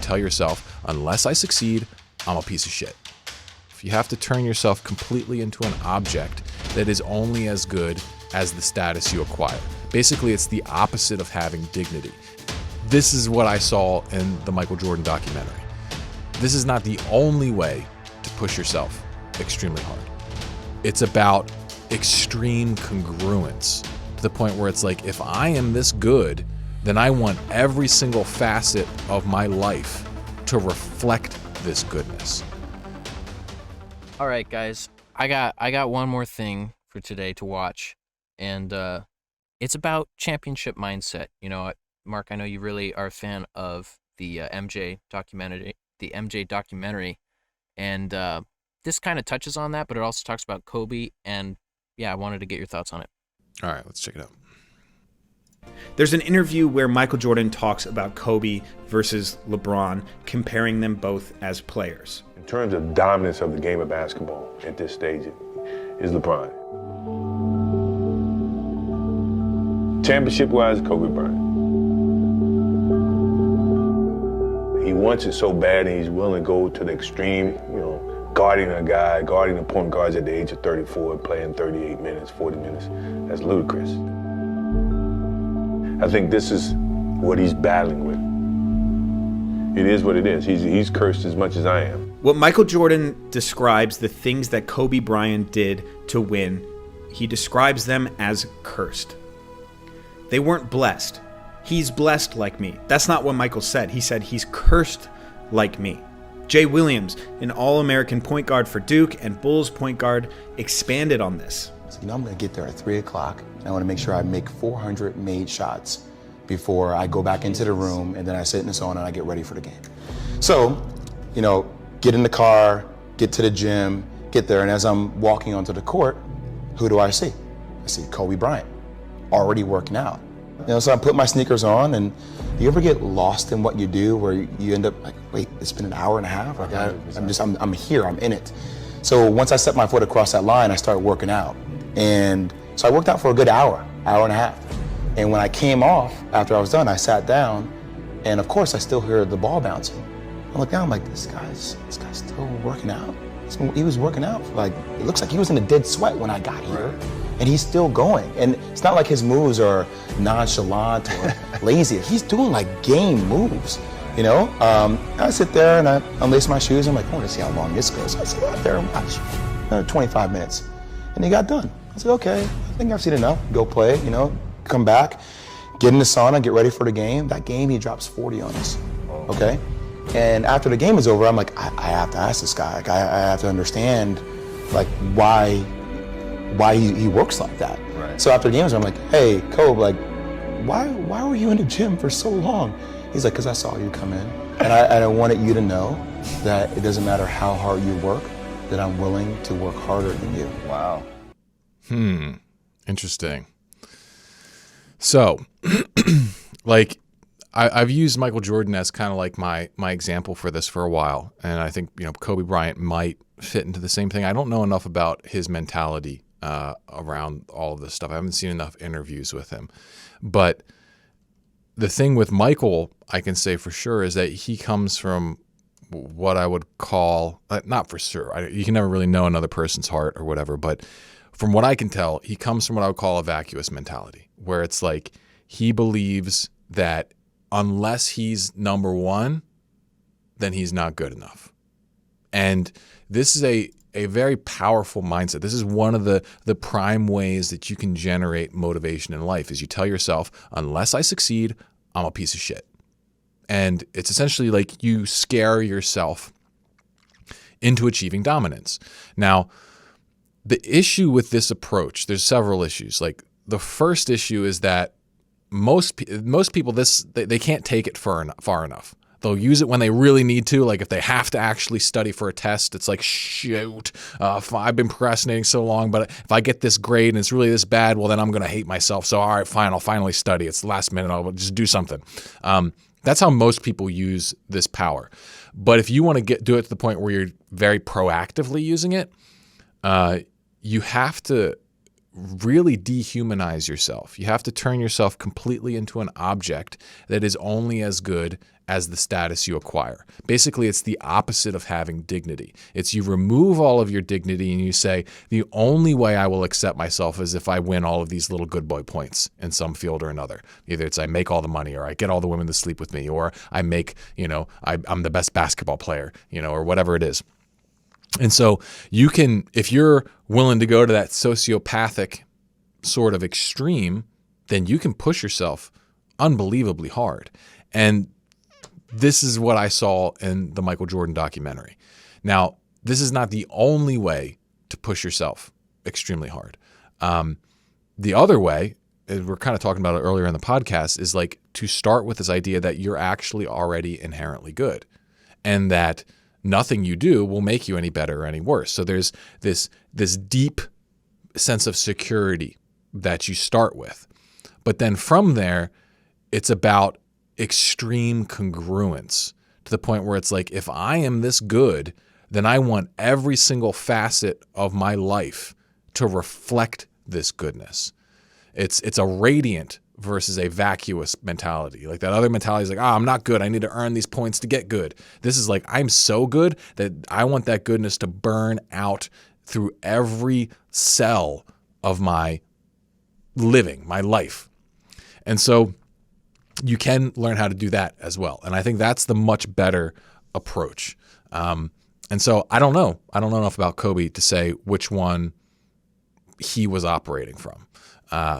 tell yourself, unless I succeed, I'm a piece of shit. If you have to turn yourself completely into an object that is only as good as the status you acquire. Basically, it's the opposite of having dignity. This is what I saw in the Michael Jordan documentary. This is not the only way to push yourself extremely hard. It's about extreme congruence to the point where it's like, if I am this good, then I want every single facet of my life to reflect this goodness. All right, guys, I got one more thing for today to watch, and it's about championship mindset. You know, Mark, I know you really are a fan of the MJ documentary, and this kind of touches on that, but it also talks about Kobe, and yeah, I wanted to get your thoughts on it. All right, let's check it out. There's an interview where Michael Jordan talks about Kobe versus LeBron, comparing them both as players. In terms of dominance of the game of basketball at this stage, is LeBron. Championship-wise, Kobe Bryant. He wants it so bad and he's willing to go to the extreme, guarding the point guards at the age of 34, playing 38 minutes, 40 minutes. That's ludicrous. I think this is what he's battling with. It is what it is. He's cursed as much as I am. What Michael Jordan describes the things that Kobe Bryant did to win, he describes them as cursed. They weren't blessed. He's blessed like me. That's not what Michael said. He said he's cursed like me. Jay Williams, an All-American point guard for Duke and Bulls point guard, expanded on this. So, I'm going to get there at 3 o'clock, and I want to make sure I make 400 made shots before I go back into the room, and then I sit in the sauna and I get ready for the game. So, get in the car, get to the gym, get there, and as I'm walking onto the court, who do I see? I see Kobe Bryant, already working out. So I put my sneakers on, and you ever get lost in what you do where you end up like, wait, it's been an hour and a half? Like I'm here, I'm in it. So once I set my foot across that line, I started working out. And so I worked out for a good hour and a half. And when I came off, after I was done, I sat down, and of course I still hear the ball bouncing. I look down, I'm like, this guy's still working out? He was working out, it looks like he was in a dead sweat when I got here. Right. And he's still going. And it's not like his moves are nonchalant or lazy. He's doing game moves, I sit there and I unlace my shoes. I'm like, I want to see how long this goes. So I sit out there and watch, 25 minutes. And he got done. I said, okay, I think I've seen enough. Go play, come back, get in the sauna, get ready for the game. That game, he drops 40 on us, okay? And after the game is over, I'm like, I have to ask this guy. I have to understand, why he works like that. Right. So after the game, I'm like, hey, Kobe, why were you in the gym for so long? He's like, because I saw you come in, and I wanted you to know that it doesn't matter how hard you work, that I'm willing to work harder than you. Wow. Interesting. So, I've used Michael Jordan as kind of like my example for this for a while, and I think Kobe Bryant might fit into the same thing. I don't know enough about his mentality around all of this stuff. I haven't seen enough interviews with him. But the thing with Michael, I can say for sure, is that he comes from what I would call, not for sure, you can never really know another person's heart or whatever, but from what I can tell, he comes from what I would call a vacuous mentality, where it's like he believes that unless he's number one, then he's not good enough. And this is a very powerful mindset. This is one of the prime ways that you can generate motivation in life, is you tell yourself, unless I succeed, I'm a piece of shit. And it's essentially like you scare yourself into achieving dominance. Now, the issue with this approach, there's several issues. The first issue is that most people, they can't take it far enough. They'll use it when they really need to. If they have to actually study for a test, it's like, shoot, I've been procrastinating so long, but if I get this grade and it's really this bad, well, then I'm going to hate myself. So, all right, fine, I'll finally study. It's the last minute. I'll just do something. That's how most people use this power. But if you want to do it to the point where you're very proactively using it, you have to really dehumanize yourself. You have to turn yourself completely into an object that is only as good as the status you acquire. Basically, it's the opposite of having dignity. It's you remove all of your dignity and you say, the only way I will accept myself is if I win all of these little good boy points in some field or another. Either it's I make all the money, or I get all the women to sleep with me, or I make, I'm the best basketball player, or whatever it is. And so you can, if you're willing to go to that sociopathic sort of extreme, then you can push yourself unbelievably hard. And this is what I saw in the Michael Jordan documentary. Now, this is not the only way to push yourself extremely hard. The other way, as we're kind of talking about it earlier in the podcast, is like to start with this idea that you're actually already inherently good, and that nothing you do will make you any better or any worse. So there's this deep sense of security that you start with. But then from there, it's about extreme congruence to the point where it's like, if I am this good, then I want every single facet of my life to reflect this goodness. It's a radiant versus a vacuous mentality. Like that other mentality is like, I'm not good. I need to earn these points to get good. This is like, I'm so good that I want that goodness to burn out through every cell of my living, my life. And so you can learn how to do that as well. And I think that's the much better approach. And so I don't know. I don't know enough about Kobe to say which one he was operating from.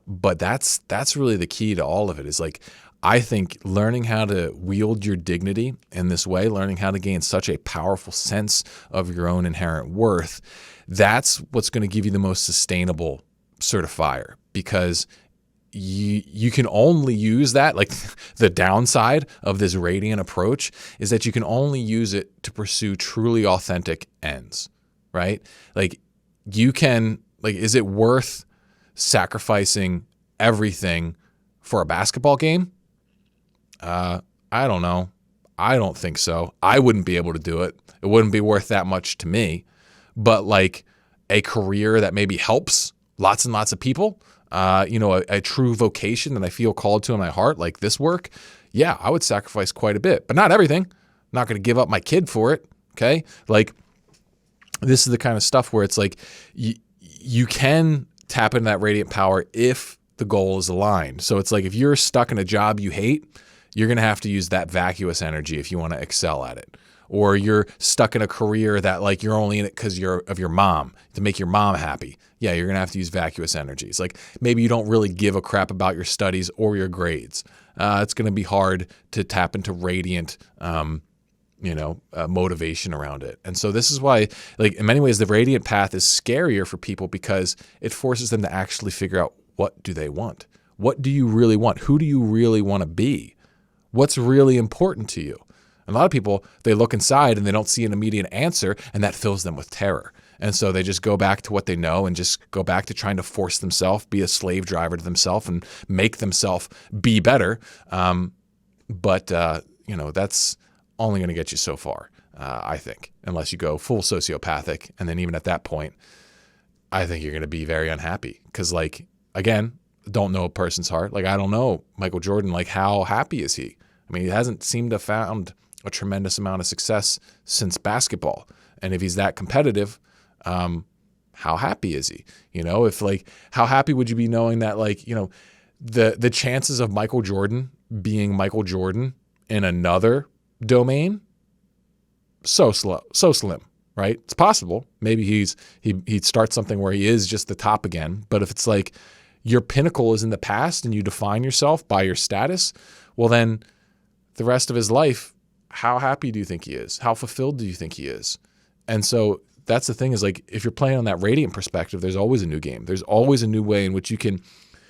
But that's really the key to all of it, is like, I think learning how to wield your dignity in this way, learning how to gain such a powerful sense of your own inherent worth, that's what's going to give you the most sustainable certifier, because you can only use that, like the downside of this radiant approach is that you can only use it to pursue truly authentic ends, right? Like you can, like, is it worth sacrificing everything for a basketball game? I don't know. I don't think so. I wouldn't be able to do it. It wouldn't be worth that much to me. But like a career that maybe helps lots and lots of people, a true vocation that I feel called to in my heart, like this work, yeah, I would sacrifice quite a bit, but not everything. I'm not going to give up my kid for it. Okay. Like this is the kind of stuff where it's like you can tap into that radiant power if the goal is aligned. So it's like, if you're stuck in a job you hate, you're going to have to use that vacuous energy if you want to excel at it. Or you're stuck in a career that like you're only in it because of your mom, to make your mom happy. Yeah, you're going to have to use vacuous energies. Like maybe you don't really give a crap about your studies or your grades. It's going to be hard to tap into radiant, motivation around it. And so this is why, like in many ways, the radiant path is scarier for people, because it forces them to actually figure out, what do they want? What do you really want? Who do you really want to be? What's really important to you? A lot of people, they look inside and they don't see an immediate answer, and that fills them with terror. And so they just go back to what they know and just go back to trying to force themselves, be a slave driver to themselves and make themselves be better. But that's only going to get you so far, I think, unless you go full sociopathic. And then even at that point, I think you're going to be very unhappy because, like, again, don't know a person's heart. Like, I don't know Michael Jordan. Like, how happy is he? I mean, he hasn't seemed to have found a tremendous amount of success since basketball. And if he's that competitive, how happy is he? If like, how happy would you be knowing that, like, the chances of Michael Jordan being Michael Jordan in another domain, so slim, right? It's possible. Maybe he'd start something where he is just the top again. But if it's like your pinnacle is in the past and you define yourself by your status, well, then the rest of his life, how happy do you think he is? How fulfilled do you think he is? And so that's the thing, is like, if you're playing on that radiant perspective, there's always a new game. There's always a new way in which you can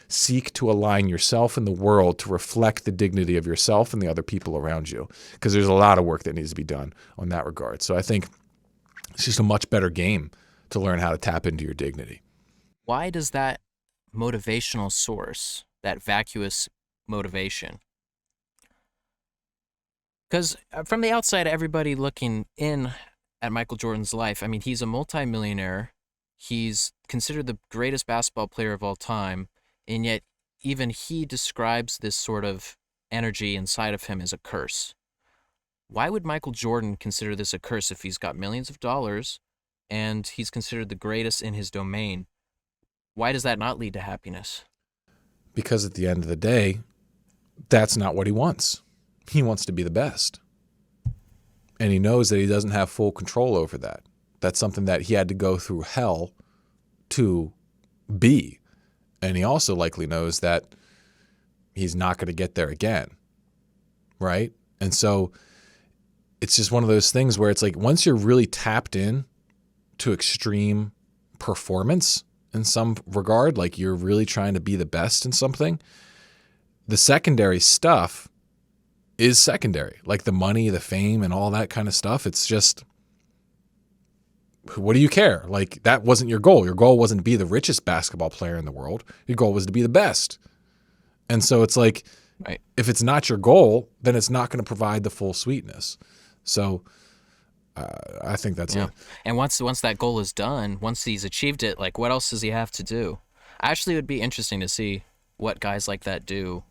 seek to align yourself and the world to reflect the dignity of yourself and the other people around you. Because there's a lot of work that needs to be done on that regard. So I think it's just a much better game to learn how to tap into your dignity. Why does that motivational source, that vacuous motivation, because from the outside, everybody looking in at Michael Jordan's life, I mean, he's a multimillionaire. He's considered the greatest basketball player of all time. And yet even he describes this sort of energy inside of him as a curse. why would Michael Jordan consider this a curse if he's got millions of dollars and he's considered the greatest in his domain? Why does that not lead to happiness? Because at the end of the day, that's not what he wants. He wants to be the best. And he knows that he doesn't have full control over that. That's something that he had to go through hell to be. And he also likely knows that he's not going to get there again. Right? And so it's just one of those things where it's like once you're really tapped in to extreme performance in some regard, like you're really trying to be the best in something, the secondary stuff is secondary. Like the money, the fame, and all that kind of stuff. It's just, what do you care? Like that wasn't your goal. Your goal wasn't to be the richest basketball player in the world. Your goal was to be the best. And so it's like, right. If it's not your goal, then it's not going to provide the full sweetness. So I think that's it. And once that goal is done, once he's achieved it, like what else does he have to do? Actually, it would be interesting to see what guys like that do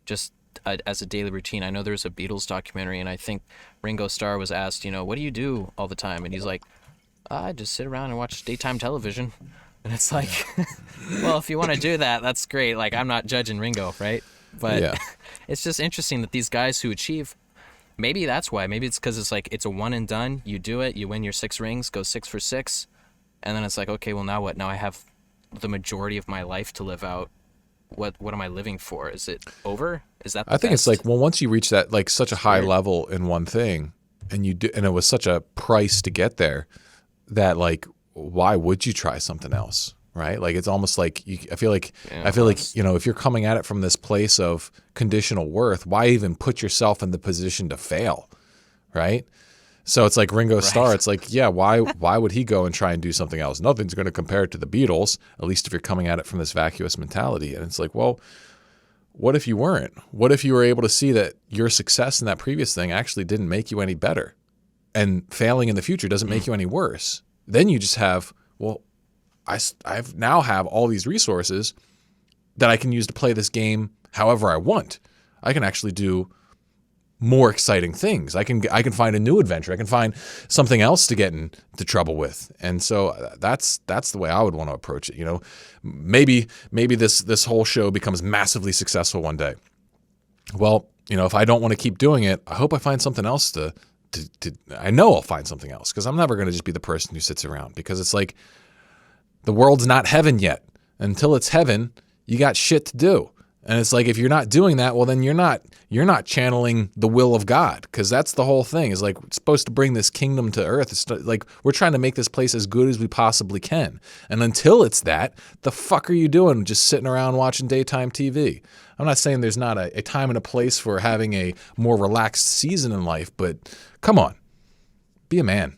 just as a daily routine. I know there's a Beatles documentary, and I think Ringo Starr was asked, what do you do all the time? And he's like, I just sit around and watch daytime television. And it's like, well, if you want to do that, that's great. Like, I'm not judging Ringo, right? But it's just interesting that these guys who achieve, maybe that's why. Maybe it's because it's like it's a one and done. You do it, you win your 6 rings, go 6 for 6, and then it's like, okay, well now what? Now I have the majority of my life to live out. What am I living for? Is it over? Is that? I think it's like, well, once you reach that like such a high level in one thing, and you do, and it was such a price to get there, that like, why would you try something else? Right? Like it's almost like I feel like if you're coming at it from this place of conditional worth, why even put yourself in the position to fail? Right? So it's like Ringo Starr. It's like, why would he go and try and do something else? Nothing's going to compare it to the Beatles, at least if you're coming at it from this vacuous mentality. And it's like, well, what if you weren't? What if you were able to see that your success in that previous thing actually didn't make you any better, and failing in the future doesn't make you any worse? Then you just have, well, I now have all these resources that I can use to play this game however I want. I can actually do more exciting things. I can find a new adventure. I can find something else to get into trouble with. And so that's the way I would want to approach it. Maybe this whole show becomes massively successful one day. Well, if I don't want to keep doing it, I hope I find something else to I know I'll find something else, because I'm never going to just be the person who sits around, because it's like the world's not heaven yet. Until it's heaven, you got shit to do. And it's like, if you're not doing that, well, then you're not channeling the will of God, because that's the whole thing. Is like, it's supposed to bring this kingdom to earth. It's like we're trying to make this place as good as we possibly can. And until it's that, the fuck are you doing just sitting around watching daytime TV? I'm not saying there's not a time and a place for having a more relaxed season in life, but come on, be a man.